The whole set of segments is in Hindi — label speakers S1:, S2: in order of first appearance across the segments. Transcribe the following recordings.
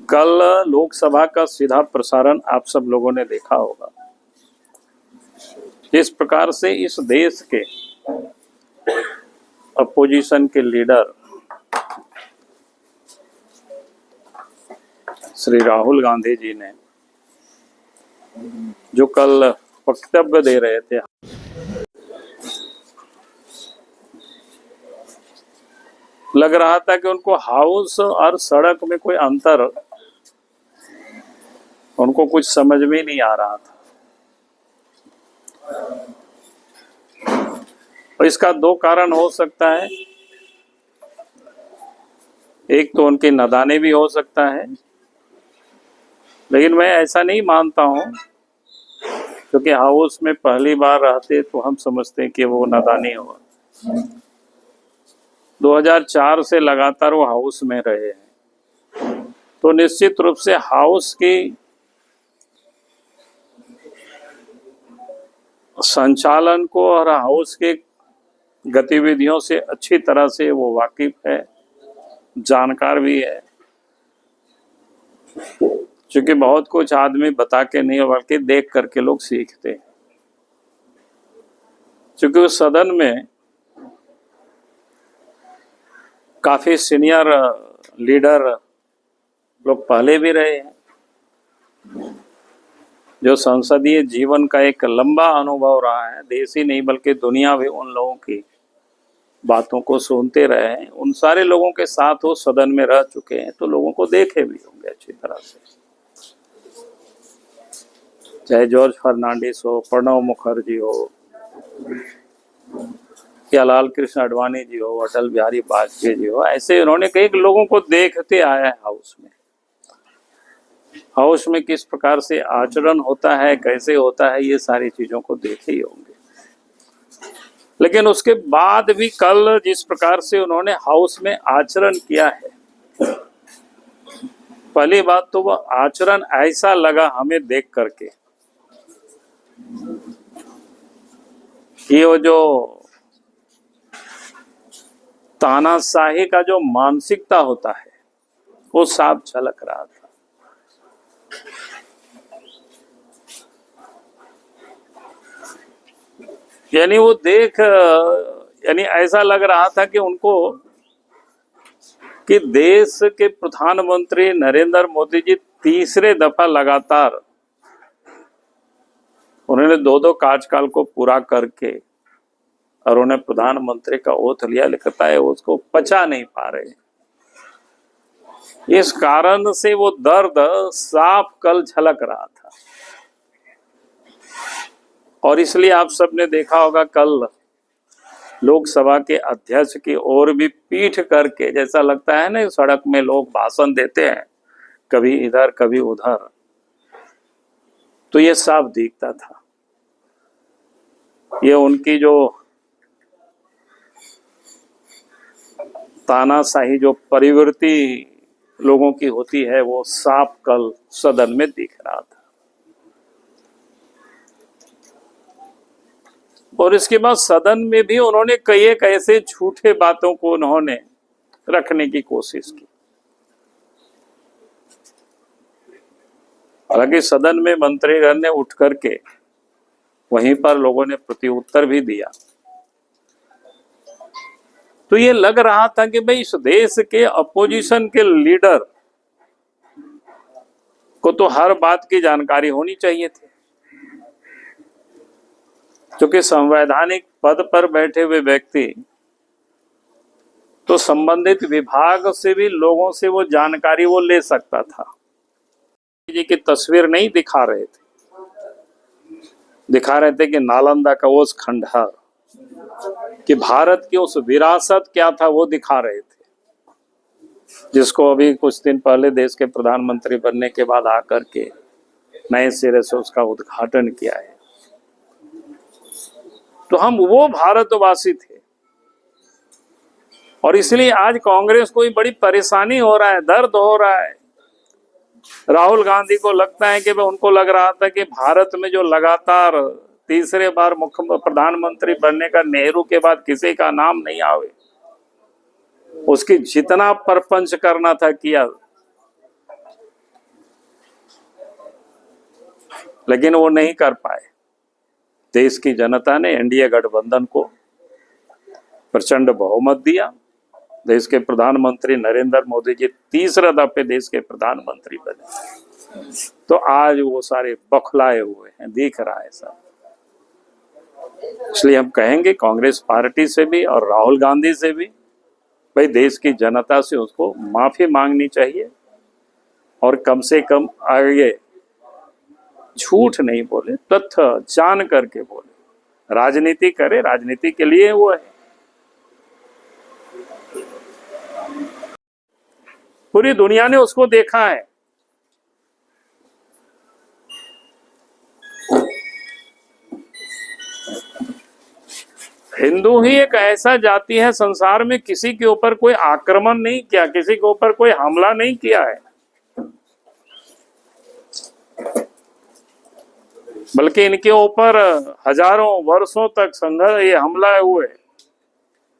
S1: कल लोकसभा का सीधा प्रसारण आप सब लोगों ने देखा होगा। जिस प्रकार से इस देश के अपोजिशन के लीडर श्री राहुल गांधी जी ने जो कल वक्तव्य दे रहे थे, लग रहा था कि उनको हाउस और सड़क में कोई अंतर उनको कुछ समझ में नहीं आ रहा था। और इसका दो कारण हो सकता है। एक तो उनकी नादानी भी हो सकता है, लेकिन मैं ऐसा नहीं मानता हूं, क्योंकि हाउस में पहली बार रहते तो हम समझते हैं कि वो नादानी होगा। 2004 से लगातार वो हाउस में रहे हैं, तो निश्चित रूप से हाउस की संचालन को और हाउस के गतिविधियों से अच्छी तरह से वो वाकिफ है, जानकार भी है। क्योंकि बहुत कुछ आदमी बता के नहीं बल्कि देख करके लोग सीखते हैं। क्योंकि उस सदन में काफी सीनियर लीडर लोग पहले भी रहे हैं, जो संसदीय जीवन का एक लंबा अनुभव रहा है। देश ही नहीं बल्कि दुनिया भी उन लोगों की बातों को सुनते रहे हैं। उन सारे लोगों के साथ वो सदन में रह चुके हैं, तो लोगों को देखे भी होंगे अच्छी तरह से। चाहे जॉर्ज फर्नांडिस हो, प्रणब मुखर्जी हो, या लाल कृष्ण आडवाणी जी हो, अटल बिहारी वाजपेयी जी हो, ऐसे उन्होंने कई लोगों को देखते आया है। हाउस में किस प्रकार से आचरण होता है, कैसे होता है, ये सारी चीजों को देखे ही होंगे। लेकिन उसके बाद भी कल जिस प्रकार से उन्होंने हाउस में आचरण किया है, पहली बात तो वह आचरण ऐसा लगा हमें देख करके कि वो जो तानाशाही का जो मानसिकता होता है वो साफ झलक रहा था। यानी वो यानी ऐसा लग रहा था कि उनको कि देश के प्रधानमंत्री नरेंद्र मोदी जी तीसरे दफा लगातार उन्होंने दो कार्यकाल को पूरा करके और उन्हें प्रधानमंत्री का ओथ लिया, लिखता है उसको पचा नहीं पा रहे। इस कारण से वो दर्द साफ कल झलक रहा था। और इसलिए आप सबने देखा होगा कल लोकसभा के अध्यक्ष की ओर भी पीठ करके, जैसा लगता है ना सड़क में लोग भाषण देते हैं, कभी इधर कभी उधर, तो ये साफ दिखता था। ये उनकी जो तानाशाही जो प्रवृत्ति लोगों की होती है वो साफ कल सदन में दिख रहा था। और इसके बाद सदन में भी उन्होंने कई एक ऐसे झूठे बातों को उन्होंने रखने की कोशिश की। हालांकि सदन में मंत्रीगण ने उठ करके वहीं पर लोगों ने प्रत्युत्तर भी दिया, तो ये लग रहा था कि भाई इस देश के अपोजिशन के लीडर को तो हर बात की जानकारी होनी चाहिए थी, क्योंकि संवैधानिक पद पर बैठे हुए व्यक्ति तो संबंधित विभाग से भी लोगों से वो जानकारी वो ले सकता था। जी की तस्वीर नहीं दिखा रहे थे, दिखा रहे थे कि नालंदा का उस खंडहर, कि भारत की उस विरासत क्या था वो दिखा रहे थे, जिसको अभी कुछ दिन पहले देश के प्रधानमंत्री बनने के बाद आकर के नए सिरे से उसका उद्घाटन किया है। तो हम वो भारतवासी थे, और इसलिए आज कांग्रेस को बड़ी परेशानी हो रहा है, दर्द हो रहा है। राहुल गांधी को लगता है कि उनको लग रहा था कि भारत में जो लगातार तीसरे बार मुख्य प्रधानमंत्री बनने का नेहरू के बाद किसी का नाम नहीं आवे, उसकी जितना परपंच करना था किया। लेकिन वो नहीं कर पाए। देश की जनता ने एनडीए गठबंधन को प्रचंड बहुमत दिया। देश के प्रधानमंत्री नरेंद्र मोदी जी तीसरा दफे देश के प्रधानमंत्री बने। तो आज वो सारे बौखलाए हुए हैं, दिख रहा है सब। इसलिए हम कहेंगे कांग्रेस पार्टी से भी और राहुल गांधी से भी, भाई देश की जनता से उसको माफी मांगनी चाहिए और कम से कम आगे झूठ नहीं बोले, तथ्य जान करके बोले। राजनीति करे, राजनीति के लिए वो है। पूरी दुनिया ने उसको देखा है। हिंदू ही एक ऐसा जाति है संसार में किसी के ऊपर कोई आक्रमण नहीं किया, किसी के ऊपर कोई हमला नहीं किया है, बल्कि इनके ऊपर हजारों वर्षों तक संघर्ष, ये हमला हुए।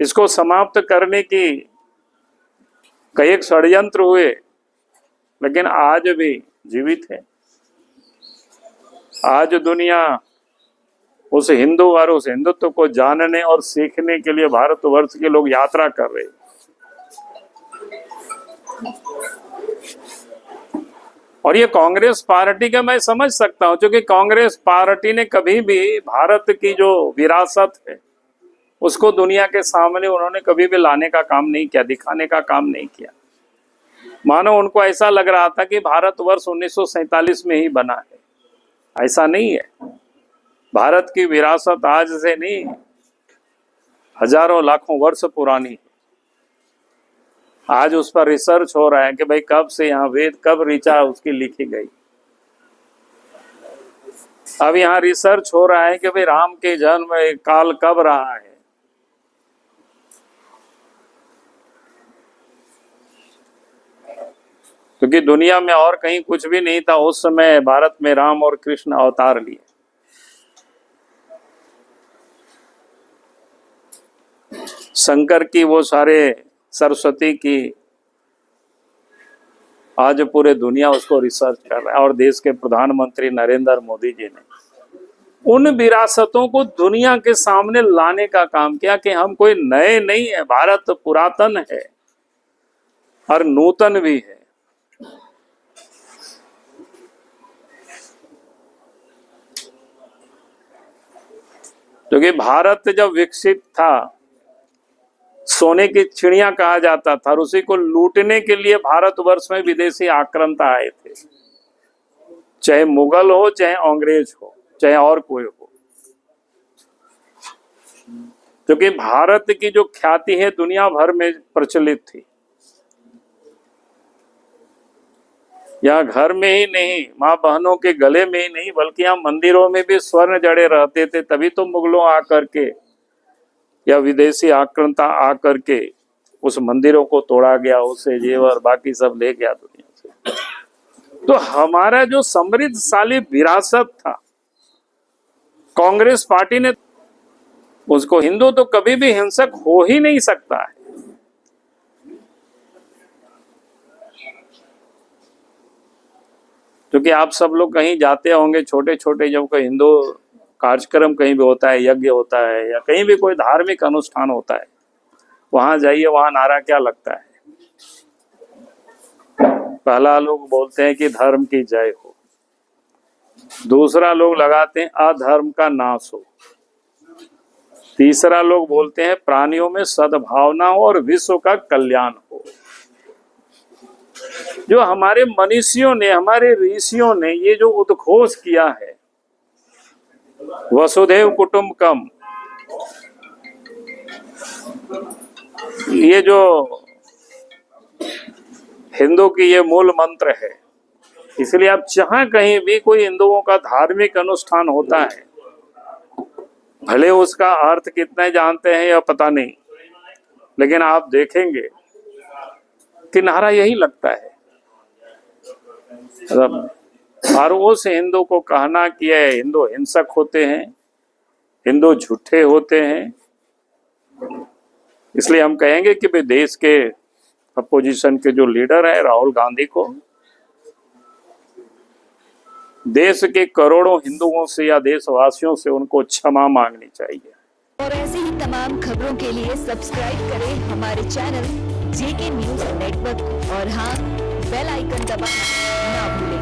S1: इसको समाप्त करने की कई षड्यंत्र हुए, लेकिन आज भी जीवित है। आज दुनिया उस हिंदू और उस हिंदुत्व को जानने और सीखने के लिए भारतवर्ष के लोग यात्रा कर रहे हैं। और ये कांग्रेस पार्टी का मैं समझ सकता हूं, क्योंकि कांग्रेस पार्टी ने कभी भी भारत की जो विरासत है उसको दुनिया के सामने उन्होंने कभी भी लाने का काम नहीं किया, दिखाने का काम नहीं किया। मानो उनको ऐसा लग रहा था कि भारतवर्ष 1947 में ही बना है। ऐसा नहीं है। भारत की विरासत आज से नहीं, हजारों लाखों वर्ष पुरानी है। आज उस पर रिसर्च हो रहा है कि भाई कब से यहाँ वेद कब ऋचा उसकी लिखी गई। अब यहाँ रिसर्च हो रहा है कि भाई राम के जन्म काल कब रहा है। क्योंकि दुनिया में और कहीं कुछ भी नहीं था उस समय, भारत में राम और कृष्ण अवतार लिए। शंकर की वो सारे, सरस्वती की, आज पूरे दुनिया उसको रिसर्च कर रहा है। और देश के प्रधानमंत्री नरेंद्र मोदी जी ने उन विरासतों को दुनिया के सामने लाने का काम किया कि हम कोई नए नहीं है, भारत पुरातन है और नूतन भी है। क्योंकि भारत जब विकसित था, सोने की चिड़िया कहा जाता था, और उसी को लूटने के लिए भारतवर्ष में विदेशी आक्रांता आए थे, चाहे मुगल हो, चाहे अंग्रेज हो, चाहे और कोई हो। क्योंकि भारत की जो ख्याति है दुनिया भर में प्रचलित थी। यहाँ घर में ही नहीं, माँ बहनों के गले में ही नहीं, बल्कि यहाँ मंदिरों में भी स्वर्ण जड़े रहते थे। तभी तो मुगलों आकर के या विदेशी आक्रांता आकर के उस मंदिरों को तोड़ा गया, उससे जेवर बाकी सब ले गया दुनिया से। तो हमारा जो समृद्धशाली विरासत था, कांग्रेस पार्टी ने उसको, हिंदू तो कभी भी हिंसक हो ही नहीं सकता है। क्योंकि आप सब लोग कहीं जाते होंगे, छोटे छोटे जब कोई हिंदू कार्यक्रम कहीं भी होता है, यज्ञ होता है या कहीं भी कोई धार्मिक अनुष्ठान होता है, वहां जाइए, वहां नारा क्या लगता है? पहला लोग बोलते हैं कि धर्म की जय हो, दूसरा लोग लगाते हैं अधर्म का नाश हो, तीसरा लोग बोलते हैं प्राणियों में सद्भावना हो और विश्व का कल्याण हो। जो हमारे मनीषियों ने, हमारे ऋषियों ने ये जो उद्घोष किया है, वसुधैव कुटुंबकम, ये जो हिंदू की ये मूल मंत्र है। इसलिए आप जहां कहीं भी कोई हिंदुओं का धार्मिक अनुष्ठान होता है, भले उसका अर्थ कितने जानते हैं या पता नहीं, लेकिन आप देखेंगे कि नारा यही लगता है। और उस हिंदू को कहना कि हिंदू हिंसक होते हैं, हिंदू झूठे होते हैं, इसलिए हम कहेंगे कि भाई देश के अपोजिशन के जो लीडर है राहुल गांधी को देश के करोड़ों हिंदुओं से या देशवासियों से उनको क्षमा मांगनी चाहिए।
S2: और ऐसे ही तमाम खबरों के लिए सब्सक्राइब करें हमारे चैनल जेके न्यूज नेटवर्क और हाँ, बेल आइकन दबाना ना भूलें।